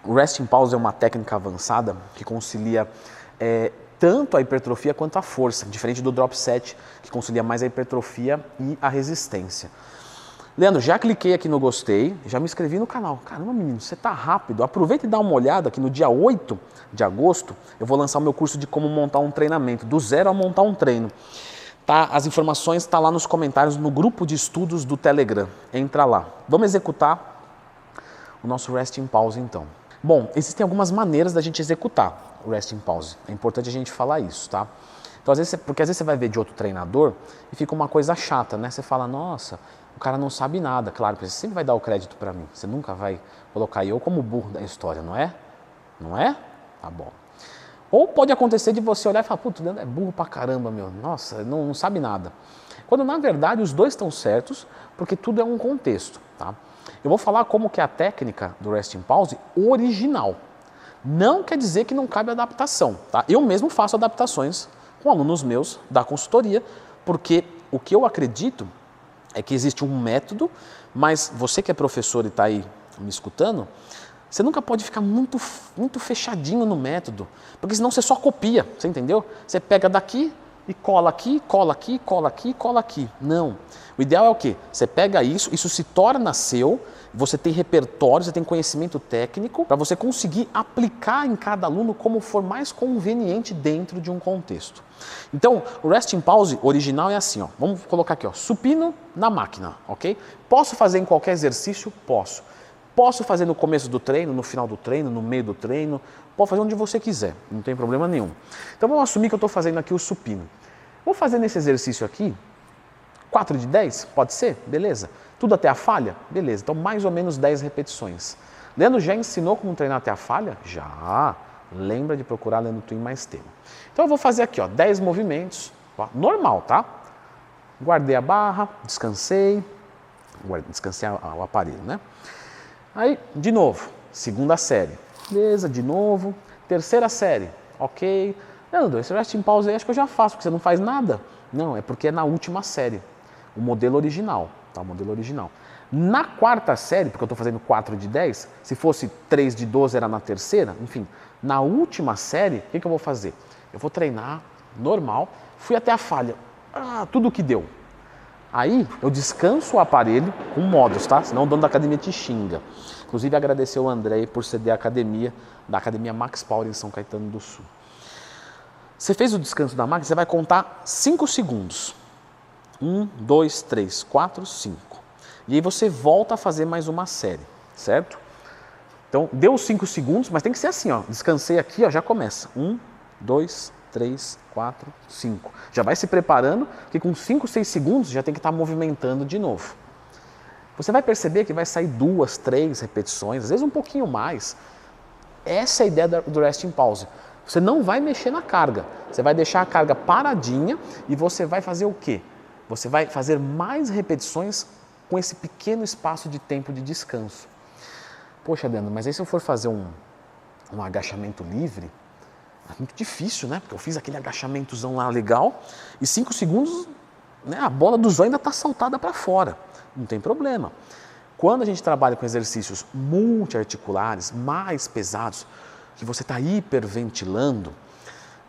O Resting Pause é uma técnica avançada que concilia tanto a hipertrofia quanto a força, diferente do Drop Set, que concilia mais a hipertrofia e a resistência. Leandro, já cliquei aqui no gostei, já me inscrevi no canal. Caramba, menino, você tá rápido. Aproveita e dá uma olhada que no dia 8 de agosto eu vou lançar o meu curso de como montar um treinamento, do zero a montar um treino. Tá, as informações estão lá nos comentários no grupo de estudos do Telegram. Entra lá. Vamos executar o nosso Resting Pause então. Bom, existem algumas maneiras da gente executar o Resting Pause. É importante a gente falar isso, tá? Então, porque às vezes você vai ver de outro treinador e fica uma coisa chata, né? Você fala, nossa, o cara não sabe nada. Claro, você sempre vai dar o crédito para mim. Você nunca vai colocar eu como burro da história, não é? Não é? Tá bom. Ou pode acontecer de você olhar e falar, putz, é burro pra caramba, meu. Nossa, não sabe nada. Quando, na verdade, os dois estão certos, porque tudo é um contexto, tá? Eu vou falar como que é a técnica do Resting Pause original. Não quer dizer que não cabe adaptação, tá? Eu mesmo faço adaptações com alunos meus da consultoria, porque o que eu acredito é que existe um método, mas você que é professor e está aí me escutando, você nunca pode ficar muito fechadinho no método, porque senão você só copia, você entendeu? Você pega daqui e cola aqui, cola aqui, cola aqui, cola aqui. Não. O ideal é o quê? Você pega isso se torna seu, você tem repertório, você tem conhecimento técnico para você conseguir aplicar em cada aluno como for mais conveniente dentro de um contexto. Então, o Resting Pause original é assim, ó. Vamos colocar aqui, ó, supino na máquina, ok? Posso fazer em qualquer exercício? Posso. Posso fazer no começo do treino, no final do treino, no meio do treino, pode fazer onde você quiser, não tem problema nenhum. Então vamos assumir que eu estou fazendo aqui o supino. Vou fazer nesse exercício aqui, 4 de 10, pode ser? Beleza. Tudo até a falha? Beleza. Então mais ou menos 10 repetições. Leandro já ensinou como treinar até a falha? Já. Lembra de procurar Leandro Twin mais tempo. Então eu vou fazer aqui, ó, 10 movimentos, ó, normal, tá? Guardei a barra, descansei o aparelho, né? Aí, de novo, segunda série. Beleza, de novo. Terceira série. Ok. Leandro, esse Resting Pause aí acho que eu já faço, porque você não faz nada. Não, é porque é na última série. O modelo original. Tá, o modelo original. Na quarta série, porque eu estou fazendo 4 de 10, se fosse 3 de 12 era na terceira, enfim. Na última série, o que eu vou fazer? Eu vou treinar normal, fui até a falha. Tudo que deu. Aí eu descanso o aparelho com modos, tá? Senão o dono da academia te xinga. Inclusive agradecer o André por ceder a academia, da academia Max Power em São Caetano do Sul. Você fez o descanso da máquina, você vai contar 5 segundos. 1, 2, 3, 4, 5. E aí você volta a fazer mais uma série, certo? Então deu 5 segundos, mas tem que ser assim, ó. Descansei aqui, ó, já começa. 1, 2, 3, 4, 5. Já vai se preparando, que com 5, 6 segundos já tem que estar movimentando de novo. Você vai perceber que vai sair 2, 3 repetições, às vezes um pouquinho mais. Essa é a ideia do Resting Pause. Você não vai mexer na carga, você vai deixar a carga paradinha e você vai fazer o quê? Você vai fazer mais repetições com esse pequeno espaço de tempo de descanso. Poxa, Leandro, mas aí se eu for fazer um agachamento livre, é muito difícil, né? Porque eu fiz aquele agachamentozão lá legal e 5 segundos, né, a bola do zóio ainda está saltada para fora. Não tem problema. Quando a gente trabalha com exercícios multiarticulares, mais pesados, que você está hiperventilando,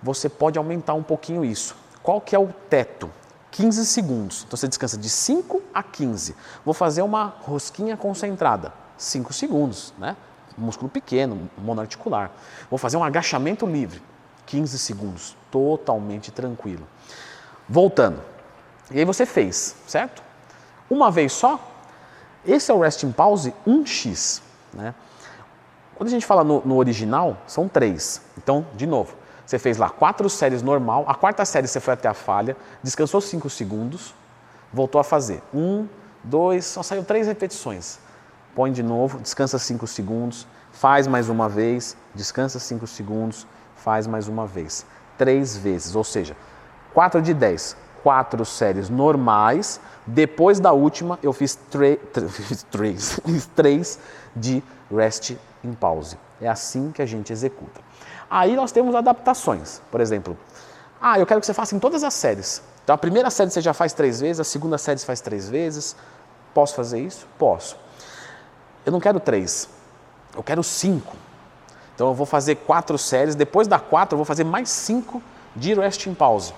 você pode aumentar um pouquinho isso. Qual que é o teto? 15 segundos. Então você descansa de 5 a 15. Vou fazer uma rosquinha concentrada. 5 segundos, né? Músculo pequeno, monoarticular. Vou fazer um agachamento livre. 15 segundos. Totalmente tranquilo. Voltando. E aí você fez, certo? Uma vez só. Esse é o Resting Pause 1x, né? Quando a gente fala no original, são 3. Então, de novo, você fez lá 4 séries normal, a quarta série você foi até a falha, descansou 5 segundos, voltou a fazer 1, 2, só saiu 3 repetições. Põe de novo, descansa 5 segundos, faz mais uma vez, descansa 5 segundos, faz mais uma vez. 3 vezes, ou seja, 4 de 10, 4 séries normais, depois da última eu fiz 3 de Rest in Pause. É assim que a gente executa. Aí nós temos adaptações. Por exemplo, eu quero que você faça em todas as séries. Então a primeira série você já faz 3 vezes, a segunda série você faz 3 vezes. Posso fazer isso? Posso. Eu não quero 3, eu quero 5. Então eu vou fazer 4 séries, depois da 4 eu vou fazer mais 5 de resting pause.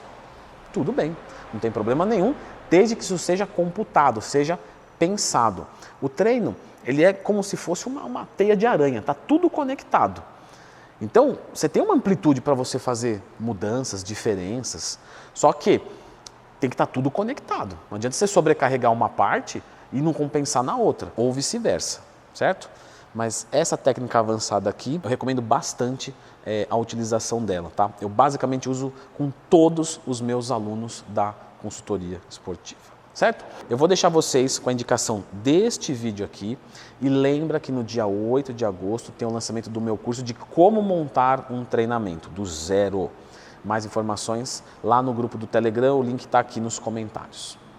Tudo bem, não tem problema nenhum, desde que isso seja computado, seja pensado. O treino, ele é como se fosse uma teia de aranha, está tudo conectado. Então, você tem uma amplitude para você fazer mudanças, diferenças, só que tem que estar tudo conectado. Não adianta você sobrecarregar uma parte e não compensar na outra, ou vice-versa, certo? Mas essa técnica avançada aqui, eu recomendo bastante a utilização dela, tá? Eu basicamente uso com todos os meus alunos da consultoria esportiva, certo? Eu vou deixar vocês com a indicação deste vídeo aqui e lembra que no dia 8 de agosto tem o lançamento do meu curso de como montar um treinamento do zero. Mais informações lá no grupo do Telegram, o link está aqui nos comentários.